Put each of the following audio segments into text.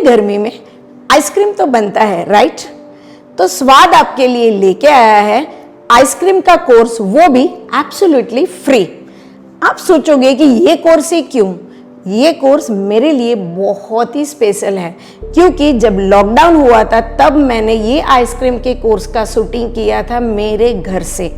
गर्मी में आइसक्रीम तो बनता है, राइट? तो स्वाद आपके लिए लेके आया है आइसक्रीम का कोर्स, वो भी एब्सोल्युटली फ्री। आप सोचोगे कि ये कोर्स ही क्यों? ये कोर्स मेरे लिए बहुत ही स्पेशल है, क्योंकि जब लॉकडाउन हुआ था तब मैंने ये आइसक्रीम के कोर्स का शूटिंग किया था मेरे घर से,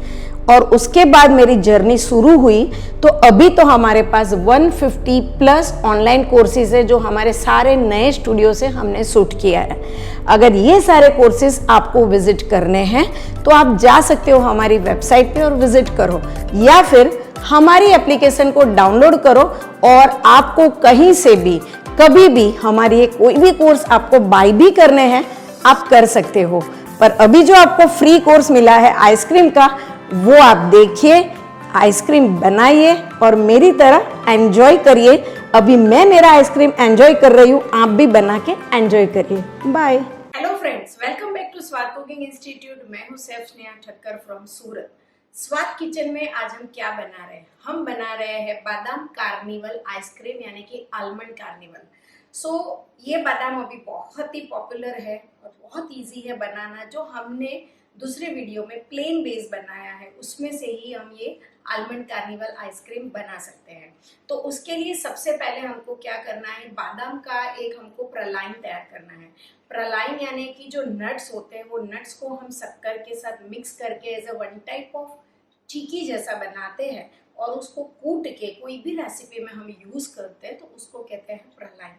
और उसके बाद मेरी जर्नी शुरू हुई। तो अभी तो हमारे पास 150 प्लस ऑनलाइन कोर्सेज है जो हमारे सारे नए स्टूडियो से हमने शूट किया है। अगर ये सारे कोर्सेज आपको विजिट करने हैं तो आप जा सकते हो हमारी वेबसाइट पे और विजिट करो, या फिर हमारी एप्लीकेशन को डाउनलोड करो और आपको कहीं से भी कभी भी हमारी कोई भी कोर्स आपको बाय भी करने हैं, आप कर सकते हो। पर अभी जो आपको फ्री कोर्स मिला है आइसक्रीम का, वो आप देखिए, आइसक्रीम बनाइए और मेरी तरह एंजॉय करिए। अभी मैं मेरा आइसक्रीम एंजॉय कर रही हूँ, आप भी बना के एंजॉय करिए। Bye. Hello friends, welcome back to Swad cooking institute. मैं हूँ chef Sneha Thakkar from Surat. Swad kitchen में आज हम क्या बना रहे हैं? हम बना रहे हैं बादाम कार्निवल आइसक्रीम, यानी कि आलमंड कार्निवल। ये बादाम अभी बहुत ही पॉपुलर है और बहुत इजी है बनाना। जो हमने दूसरे वीडियो में प्लेन बेस बनाया है उसमें से ही हम ये आलमंड कार्निवल आइसक्रीम बना सकते हैं। तो उसके लिए सबसे पहले हमको क्या करना है, बादाम का एक हमको प्रलाइन तैयार करना है। प्रलाइन यानी कि जो नट्स होते हैं, वो नट्स को हम शक्कर के साथ मिक्स करके as a one type of टिक्की जैसा बनाते हैं और उसको कूट के कोई भी रेसिपी में हम यूज करते हैं तो उसको कहते हैं प्रलाइन।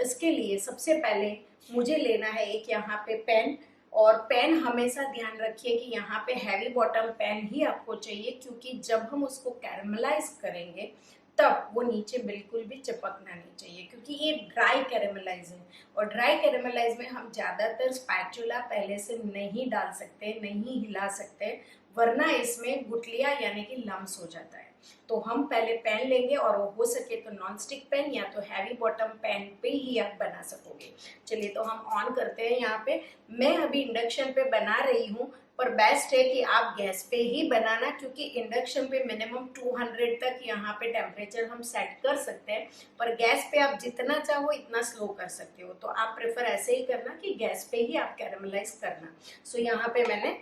इसके लिए सबसे पहले मुझे लेना है एक यहाँ पे पेन, और पेन हमेशा ध्यान रखिए कि यहाँ पे हैवी बॉटम पेन ही आपको चाहिए, क्योंकि जब हम उसको कैरमलाइज करेंगे तब वो नीचे बिल्कुल भी चिपकना नहीं चाहिए, क्योंकि ये ड्राई कैरेमलाइज है। और ड्राई कैरेमलाइज में हम ज़्यादातर स्पैचुला पहले से नहीं डाल सकते, नहीं हिला सकते, वरना इसमें गुठलियाँ यानी कि लम्स हो जाता है। तो हम पहले पेन लेंगे और वो हो सके तो नॉन स्टिक पेन या तो हैवी बॉटम पेन पे ही आप बना सकोगे। चलिए तो हम ऑन करते हैं। यहाँ पे मैं अभी इंडक्शन पे बना रही हूँ, पर बेस्ट है कि आप गैस पे ही बनाना, क्योंकि इंडक्शन पे मिनिमम 200 तक यहाँ पे टेम्परेचर हम सेट कर सकते हैं, पर गैस पे आप जितना चाहो इतना स्लो कर सकते हो। तो आप प्रेफर ऐसे ही करना कि गैस पे ही आप कैरेमलाइज करना। यहाँ पे मैंने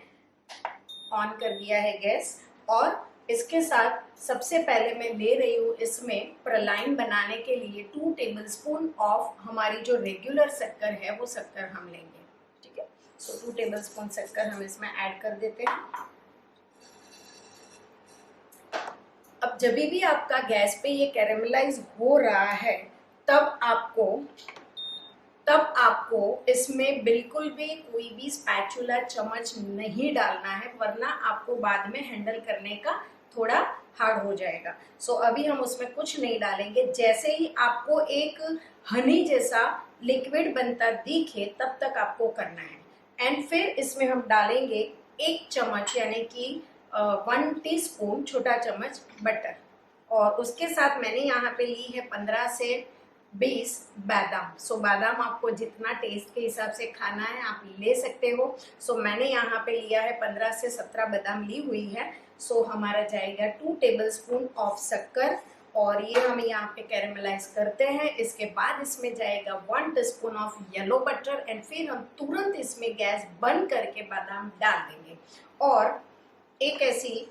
ऑन कर दिया है गैस, और इसके साथ सबसे पहले मैं ले रही हूँ इसमें प्रलाइन बनाने के लिए 2 टेबलस्पून ऑफ हमारी जो रेगुलर शक्कर है वो शक्कर हम लेंगे। ठीक है, 2 टेबलस्पून शक्कर हम इसमें ऐड कर देते हैं। अब जब भी आपका गैस पे ये कैरेमलाइज हो रहा है तब आपको इसमें बिल्कुल भी कोई भी स्पैचुला चम्मच नहीं डालना है, वरना आपको बाद में हैंडल करने का थोड़ा हार्ड हो जाएगा। अभी हम उसमें कुछ नहीं डालेंगे। जैसे ही आपको एक हनी जैसा लिक्विड बनता दिखे तब तक आपको करना है। एंड फिर इसमें हम डालेंगे 1 चम्मच यानी कि 1 टीस्पून छोटा चम्मच बटर, और उसके साथ मैंने यहाँ पे ली है 15 से 20 बादाम। बादाम आपको जितना टेस्ट के हिसाब से खाना है आप ले सकते हो। मैंने यहाँ पे लिया है 15 से 17 बादाम ली हुई है। हमारा जाएगा 2 टेबलस्पून ऑफ शक्कर, और ये हम यहाँ पे कैरेमलाइज करते हैं। इसके बाद इसमें जाएगा 1 teaspoon of yellow butter, and फिर हम तुरंत इसमें गैस बंद करके बादाम डाल देंगे, और एक ऐसी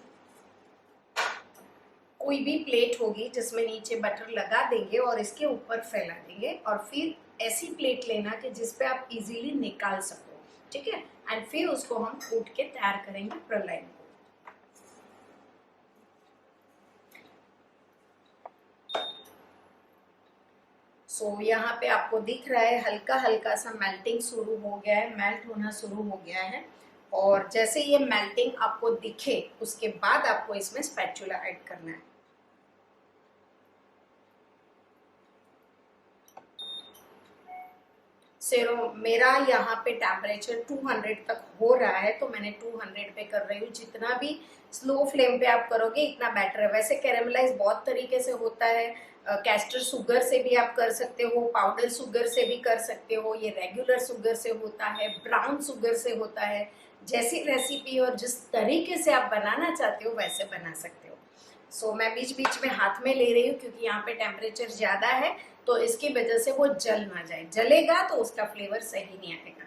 कोई भी प्लेट होगी जिसमें नीचे बटर लगा देंगे और इसके ऊपर फैला देंगे, और फिर ऐसी प्लेट लेना कि जिस पे आप इजीली निकाल सको। ठीक है, एंड फिर उसको हम कूट के तैयार करेंगे प्रलाइन को। यहाँ पे आपको दिख रहा है हल्का हल्का सा मेल्टिंग शुरू हो गया है, मेल्ट होना शुरू हो गया है। और जैसे ये मेल्टिंग आपको दिखे उसके बाद आपको इसमें स्पैचुला ऐड करना है। मेरा यहाँ पे टेम्परेचर 200 तक हो रहा है, तो मैंने 200 पे कर रही हूँ। जितना भी स्लो फ्लेम पे आप करोगे इतना बेटर है। वैसे कैरेमलाइज बहुत तरीके से होता है, कैस्टर शुगर से भी आप कर सकते हो, पाउडर शुगर से भी कर सकते हो, ये रेगुलर शुगर से होता है, ब्राउन शुगर से होता है। जैसी रेसिपी और जिस तरीके से आप बनाना चाहते हो वैसे बना सकते हो। मैं बीच बीच में हाथ में ले रही हूँ क्योंकि यहाँ पे टेम्परेचर ज़्यादा है, तो इसकी वजह से वो जल ना जाए, जलेगा तो उसका फ्लेवर सही नहीं आएगा।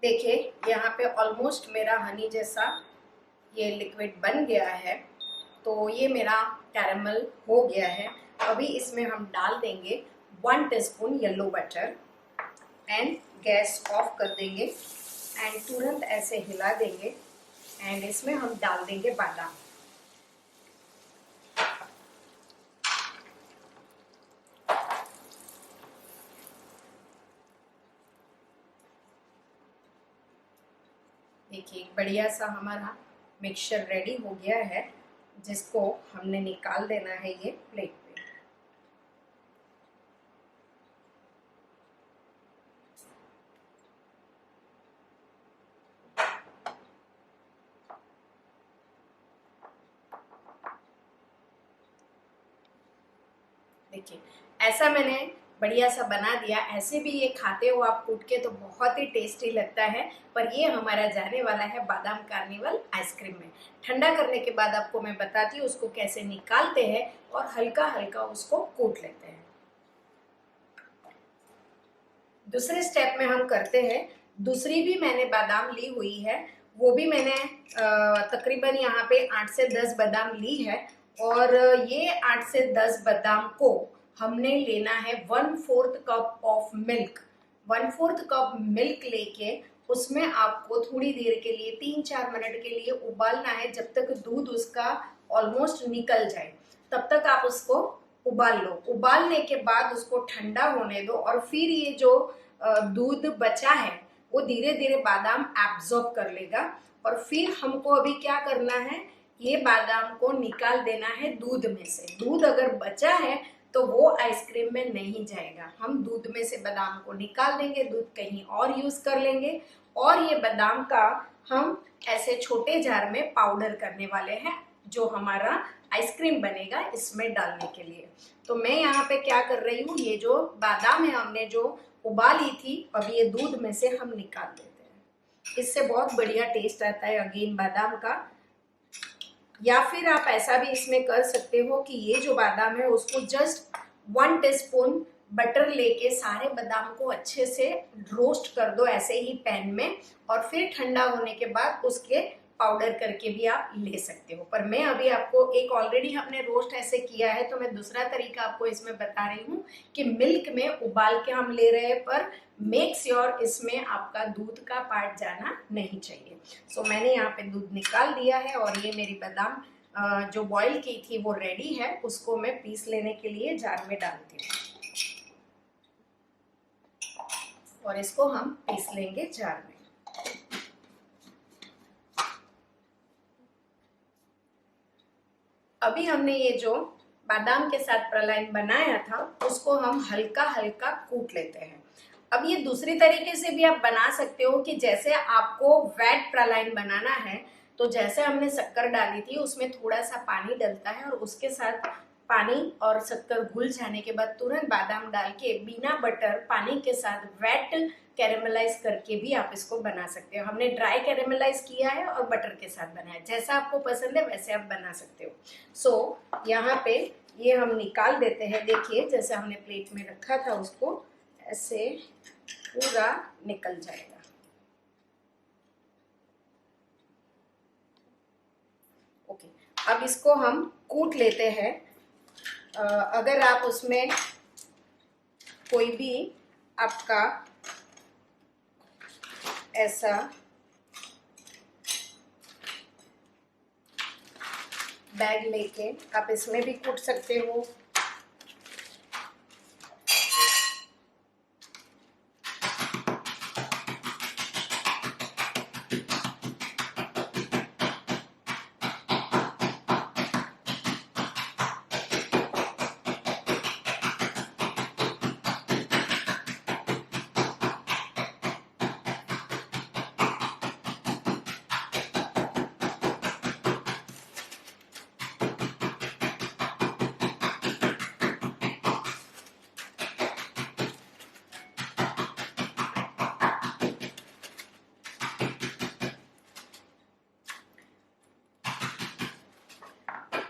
देखिए यहाँ पे ऑलमोस्ट मेरा हनी जैसा ये लिक्विड बन गया है, तो ये मेरा कैरेमल हो गया है। अभी इसमें हम डाल देंगे 1 teaspoon yellow butter and gas off कर देंगे एंड तुरंत ऐसे हिला देंगे एंड इसमें हम डाल देंगे बादाम। देखिए बढ़िया सा हमारा मिक्सचर रेडी हो गया है, जिसको हमने निकाल देना है ये प्लेट पे। देखिए ऐसा मैंने बढ़िया सा बना दिया। ऐसे भी ये खाते हो आप कूट के तो बहुत ही टेस्टी लगता है। पर ये हमारा जाने वाला है बादाम कार्निवल आइसक्रीम में। ठंडा करने के बाद आपको मैं बताती हूँ उसको कैसे निकालते हैं और हल्का हल्का उसको कूट लेते हैं। दूसरे स्टेप में हम करते हैं, दूसरी भी मैंने बादाम ली हुई है, वो भी मैंने तकरीबन यहाँ पे 8 से 10 बादाम ली है। और ये 8 से 10 बादाम को हमने लेना है 1/4 cup of milk. 1/4 cup milk लेके उसमें आपको थोड़ी देर के लिए 3-4 मिनट के लिए उबालना है, जब तक दूध उसका ऑलमोस्ट निकल जाए तब तक आप उसको उबाल लो। उबालने के बाद उसको ठंडा होने दो और फिर ये जो दूध बचा है वो धीरे धीरे बादाम एब्जॉर्ब कर लेगा। और फिर हमको अभी क्या करना है, ये बादाम को निकाल देना है दूध में से। दूध अगर बचा है तो वो आइसक्रीम में नहीं जाएगा। हम दूध में से बादाम को निकाल देंगे, दूध कहीं और यूज कर लेंगे और ये बादाम का हम ऐसे छोटे जार में पाउडर करने वाले हैं, जो हमारा आइसक्रीम बनेगा इसमें डालने के लिए। तो मैं यहाँ पे क्या कर रही हूँ, ये जो बादाम है हमने जो उबाली थी, अब ये दूध में से हम निकाल देते हैं। इससे बहुत बढ़िया टेस्ट आता है अगेन बादाम का। या फिर आप ऐसा भी इसमें कर सकते हो कि ये जो बादाम है उसको जस्ट 1 टीस्पून बटर लेके सारे बादाम को अच्छे से रोस्ट कर दो ऐसे ही पैन में, और फिर ठंडा होने के बाद उसके पाउडर करके भी आप ले सकते हो। पर मैं अभी आपको एक ऑलरेडी हमने रोस्ट ऐसे किया है, तो मैं दूसरा तरीका आपको इसमें बता रही हूँ कि मिल्क में उबाल के हम ले रहे हैं, पर मेक श्योर इसमें आपका दूध का पार्ट जाना नहीं चाहिए। सो मैंने यहाँ पे दूध निकाल दिया है और ये मेरी बादाम जो बॉईल की थी वो रेडी है। उसको मैं पीस लेने के लिए जार में डालती हूँ और इसको हम पीस लेंगे जार में। अभी हमने ये जो बादाम के साथ प्रलाइन बनाया था उसको हम हल्का हल्का कूट लेते हैं। अब ये दूसरी तरीके से भी आप बना सकते हो कि जैसे आपको वेट प्रलाइन बनाना है, तो जैसे हमने शक्कर डाली थी उसमें थोड़ा सा पानी डलता है और उसके साथ पानी और शक्कर घुल जाने के बाद तुरंत बादाम डाल के बिना बटर पानी के साथ वेट कैरेमलाइज करके भी आप इसको बना सकते हो। हमने ड्राई कैरेमलाइज किया है और बटर के साथ बनाया, जैसा आपको पसंद है वैसे आप बना सकते हो। सो यहाँ पे ये हम निकाल देते हैं। देखिए जैसे हमने प्लेट में रखा था उसको ऐसे पूरा निकल जाएगा। ओके, अब इसको हम कूट लेते हैं। अगर आप उसमें कोई भी आपका ऐसा बैग लेके आप इसमें भी कूट सकते हो।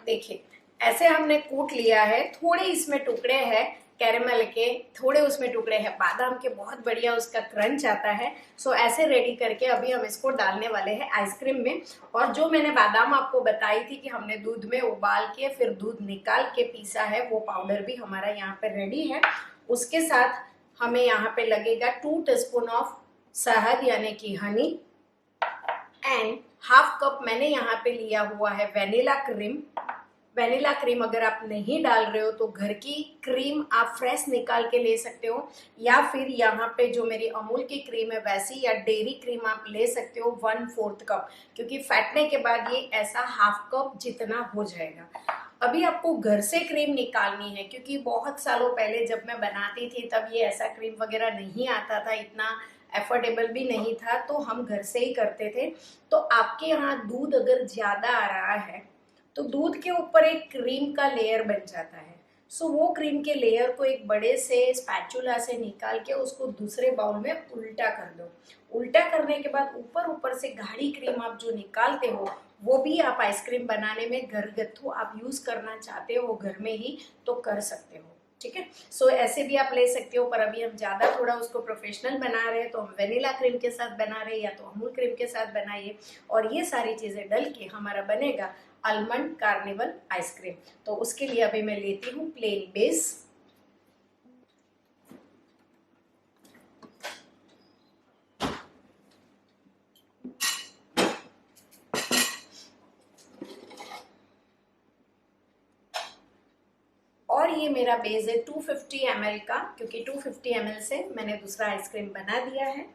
देखिए ऐसे हमने कूट लिया है, थोड़े इसमें टुकड़े हैं कैरेमल के, थोड़े उसमें टुकड़े हैं बादाम के, बहुत बढ़िया उसका क्रंच आता है। सो ऐसे रेडी करके अभी हम इसको डालने वाले हैं आइसक्रीम में। और जो मैंने बादाम आपको बताई थी कि हमने दूध में उबाल के फिर दूध निकाल के पीसा है, वो पाउडर भी हमारा यहाँ पे रेडी है। उसके साथ हमें यहाँ पे लगेगा 2 टीस्पून ऑफ शहद यानी कि हनी, एंड हाफ कप मैंने यहाँ पे लिया हुआ है वेनिला क्रीम। वेनिला क्रीम अगर आप नहीं डाल रहे हो तो घर की क्रीम आप फ्रेश निकाल के ले सकते हो, या फिर यहाँ पे जो मेरी अमूल की क्रीम है वैसी, या डेयरी क्रीम आप ले सकते हो 1/4 कप, क्योंकि फैटने के बाद ये ऐसा हाफ कप जितना हो जाएगा। अभी आपको घर से क्रीम निकालनी है, क्योंकि बहुत सालों पहले जब मैं बनाती थी तब ये ऐसा क्रीम वगैरह नहीं आता था, इतना एफोर्डेबल भी नहीं था, तो हम घर से ही करते थे। तो आपके यहाँ दूध अगर ज़्यादा आ रहा है तो दूध के ऊपर एक क्रीम का लेयर बन जाता है। सो वो क्रीम के लेयर को एक बड़े से स्पैचुला से निकाल के उसको दूसरे बाउल में उल्टा कर दो। उल्टा करने के बाद ऊपर ऊपर से गाढ़ी क्रीम आप जो निकालते हो वो भी आप आइसक्रीम बनाने में घरगथ्थू आप यूज करना चाहते हो घर में ही तो कर सकते हो, ठीक है। सो ऐसे भी आप ले सकते हो, पर अभी हम ज़्यादा थोड़ा उसको प्रोफेशनल बना रहे हैं तो हम वेनिला क्रीम के साथ बना रहे हैं, या तो अमूल क्रीम के साथ बनाइए। और ये सारी चीज़ें डल के हमारा बनेगा आलमंड कार्निवल आइसक्रीम। तो उसके लिए अभी मैं लेती हूँ प्लेन बेस, और ये मेरा बेस है 250 ml का, क्योंकि 250 ml से मैंने दूसरा आइसक्रीम बना दिया है।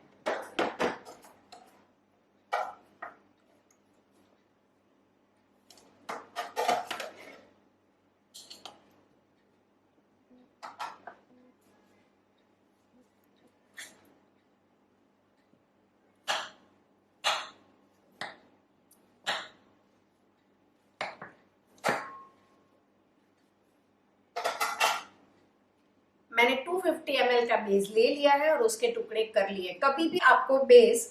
मैंने 250 ml का बेस ले लिया है और उसके टुकड़े कर लिए। कभी भी आपको बेस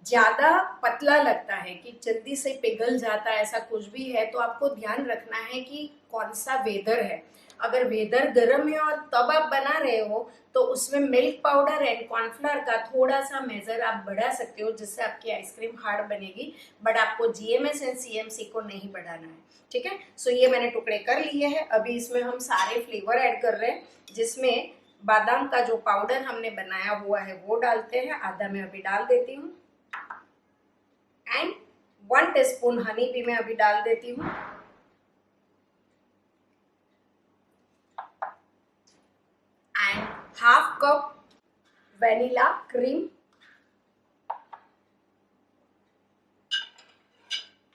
ज्यादा पतला लगता है कि जल्दी से पिघल जाता है, ऐसा कुछ भी है, तो आपको ध्यान रखना है कि कौन सा वेदर है। अगर वेदर गर्म है और तब आप बना रहे हो तो उसमें मिल्क पाउडर एंड कॉर्नफ्लोर का थोड़ा सा मेजर आप बढ़ा सकते हो, जिससे आपकी आइसक्रीम हार्ड बनेगी, बट आपको जीएमएस एंड सीएमसी को नहीं बढ़ाना है, ठीक है। सो ये मैंने टुकड़े कर लिए हैं। अभी इसमें हम सारे फ्लेवर ऐड कर रहे हैं, जिसमें बादाम का जो पाउडर हमने बनाया हुआ है वो डालते हैं, आधा मैं अभी डाल देती हूँ, एंड 1 टीस्पून हनी भी मैं अभी डाल देती हूँ, and half cup vanilla cream,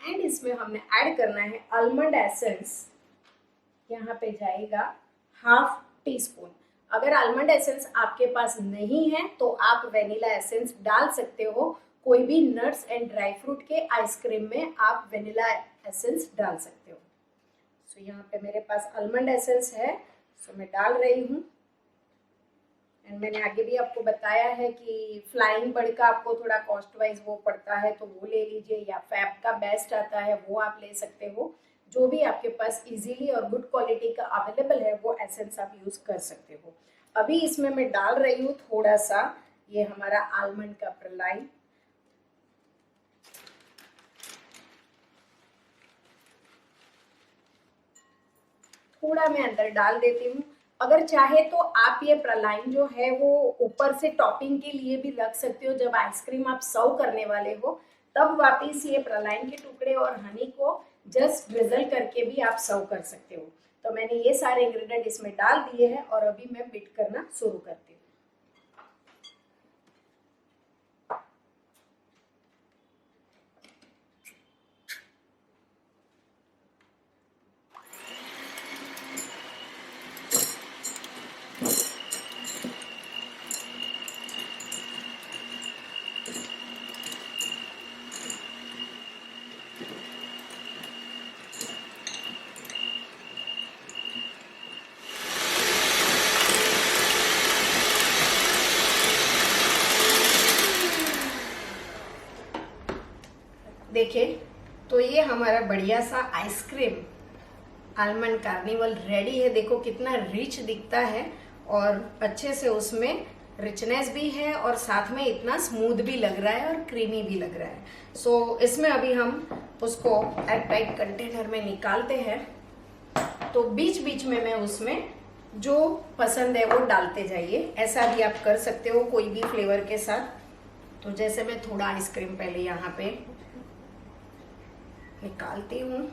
and इसमें हमने ऐड करना है आलमंड एसेंस। यहाँ पे जाएगा हाफ टीस्पून। अगर आलमंड एसेंस आपके पास नहीं है तो आप वेनिला एसेंस डाल सकते हो, कोई भी नट्स एंड ड्राई फ्रूट के आइसक्रीम में आप वेनिला एसेंस डाल सकते हो। सो यहाँ पे मेरे पास आलमंड एसेंस है, सो मैं डाल रही हूँ। एंड मैंने आगे भी आपको बताया है कि फ्लाइंग बर्ड का आपको थोड़ा कॉस्ट वाइज वो पड़ता है तो वो ले लीजिए, या फैब का बेस्ट आता है वो आप ले सकते हो। जो भी आपके पास इजीली और गुड क्वालिटी का अवेलेबल है वो एसेंस आप यूज कर सकते हो। अभी इसमें मैं डाल रही हूँ थोड़ा सा ये हमारा आलमंड का प्रलाई, थोड़ा मैं अंदर डाल देती हूँ। अगर चाहे तो आप ये प्रलाइन जो है वो ऊपर से टॉपिंग के लिए भी रख सकते हो, जब आइसक्रीम आप सर्व करने वाले हो तब वापिस ये प्रलाइन के टुकड़े और हनी को जस्ट ड्रिजल करके भी आप सर्व कर सकते हो। तो मैंने ये सारे इंग्रेडिएंट इसमें डाल दिए हैं और अभी मैं बीट करना शुरू करती हूँ। देखिए तो ये हमारा बढ़िया सा आइसक्रीम आलमंड कार्निवल रेडी है। देखो कितना रिच दिखता है और अच्छे से उसमें रिचनेस भी है और साथ में इतना स्मूथ भी लग रहा है और क्रीमी भी लग रहा है। सो इसमें अभी हम उसको एयरटाइट कंटेनर में निकालते हैं। तो बीच बीच में मैं उसमें जो पसंद है वो डालते जाइए। ऐसा भी आप कर सकते हो कोई भी फ्लेवर के साथ। तो जैसे मैं थोड़ा आइसक्रीम पहले यहाँ पे निकालती हूँ।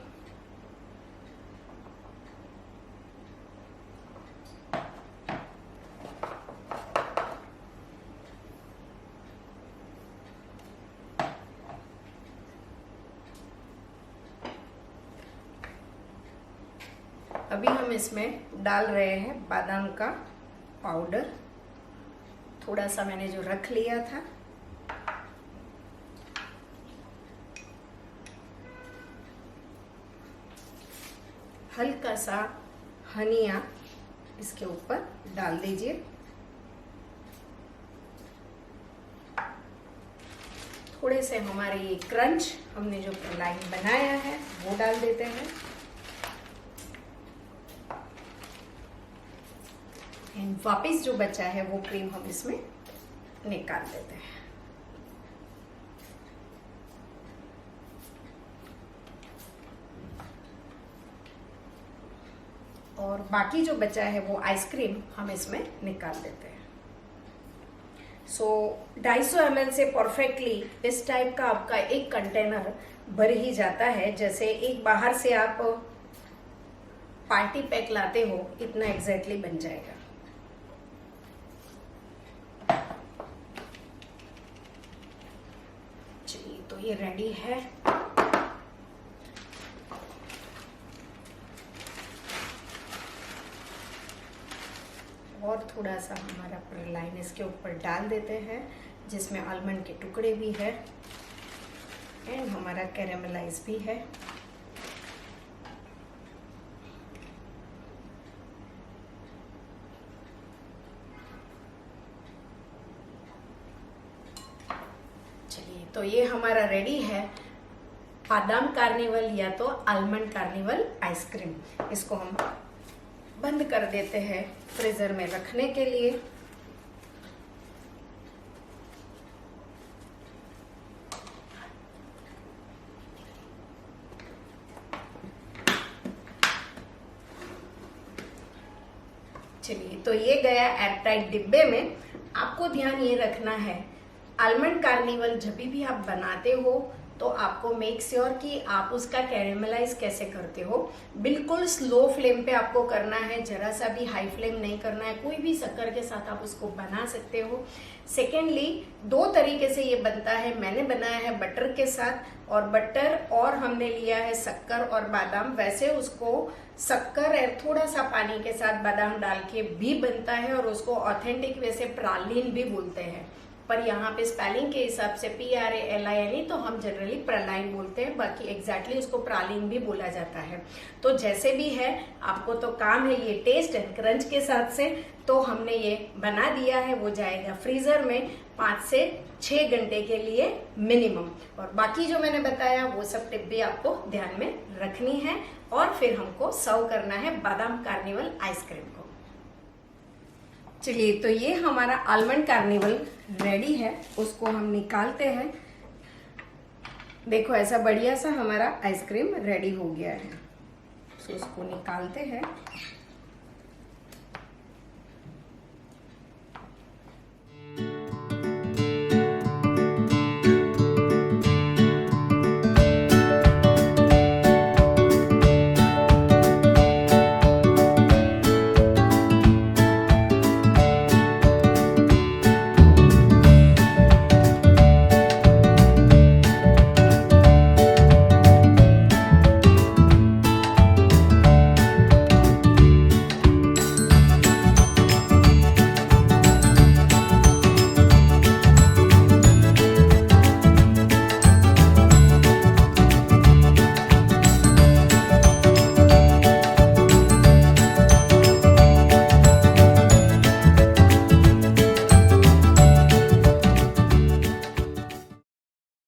अभी हम इसमें डाल रहे हैं बादाम का पाउडर। थोड़ा सा मैंने जो रख लिया था। हल्का सा हनिया इसके ऊपर डाल दीजिए। थोड़े से हमारे ये क्रंच हमने जो लाइन बनाया है वो डाल देते हैं। एंड वापस जो बचा है वो क्रीम हम इसमें निकाल देते हैं। और बाकी जो बचा है वो आइसक्रीम हम इसमें निकाल देते हैं। सो 250 ml से परफेक्टली इस टाइप का आपका एक कंटेनर भर ही जाता है। जैसे एक बाहर से आप पार्टी पैक लाते हो इतना एग्जैक्टली बन जाएगा। चलिए तो ये रेडी है। और थोड़ा सा हमारा प्रलाइन इसके ऊपर डाल देते हैं जिसमें आलमंड के टुकड़े भी है एंड हमारा कैरेमलाइज भी है। चलिए तो ये हमारा रेडी है बादाम कार्निवल या तो आलमंड कार्निवल आइसक्रीम। इसको हम बंद कर देते हैं फ्रीजर में रखने के लिए। चलिए तो ये गया एयरटाइट डिब्बे में। आपको ध्यान ये रखना है आलमंड कार्निवल जब भी आप बनाते हो तो आपको मेक श्योर कि आप उसका कैरेमलाइज कैसे करते हो। बिल्कुल स्लो फ्लेम पे आपको करना है, जरा सा भी हाई फ्लेम नहीं करना है। कोई भी शक्कर के साथ आप उसको बना सकते हो। सेकेंडली 2 तरीके से ये बनता है। मैंने बनाया है बटर के साथ और बटर और हमने लिया है शक्कर और बादाम। वैसे उसको शक्कर और थोड़ा सा पानी के साथ बादाम डाल के भी बनता है और उसको ऑथेंटिक वे से प्रालीन भी बोलते हैं। पर यहाँ पे स्पेलिंग के हिसाब से PRALINE तो हम जनरली प्रलाइन बोलते हैं। बाकी एग्जैक्टली उसको प्रालीन भी बोला जाता है। तो जैसे भी है आपको तो काम है ये टेस्ट एंड क्रंच के साथ से। तो हमने ये बना दिया है। वो जाएगा फ्रीजर में 5 से 6 घंटे के लिए मिनिमम। और बाकी जो मैंने बताया वो सब टिप भी आपको ध्यान में रखनी है। और फिर हमको सर्व करना है बादाम कार्निवल आइसक्रीम को। चलिए तो ये हमारा आलमंड कार्निवल रेडी है। उसको हम निकालते हैं। देखो ऐसा बढ़िया सा हमारा आइसक्रीम रेडी हो गया है। तो उसको निकालते हैं।